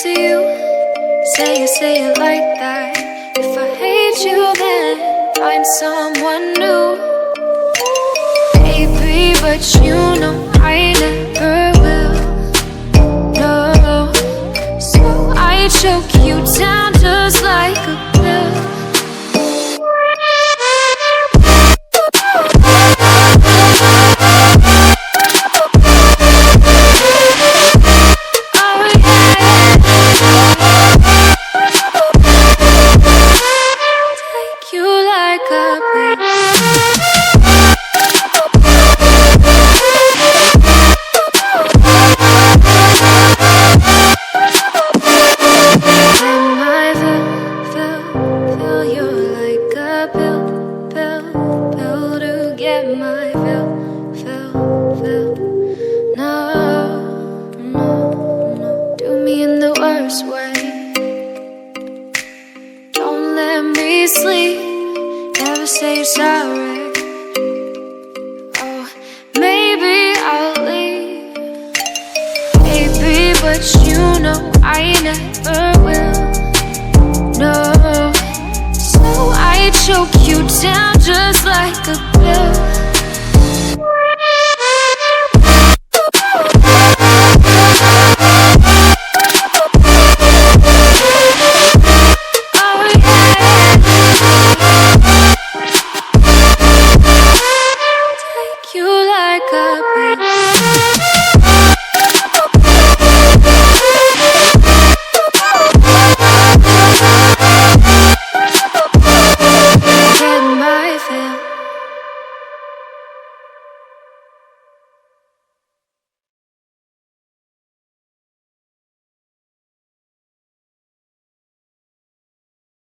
to you. Say it like that. If I hate you, then find someone new. Baby, but you know I never will. No, so I choke you down just like a pill. Choke you down just like a pill.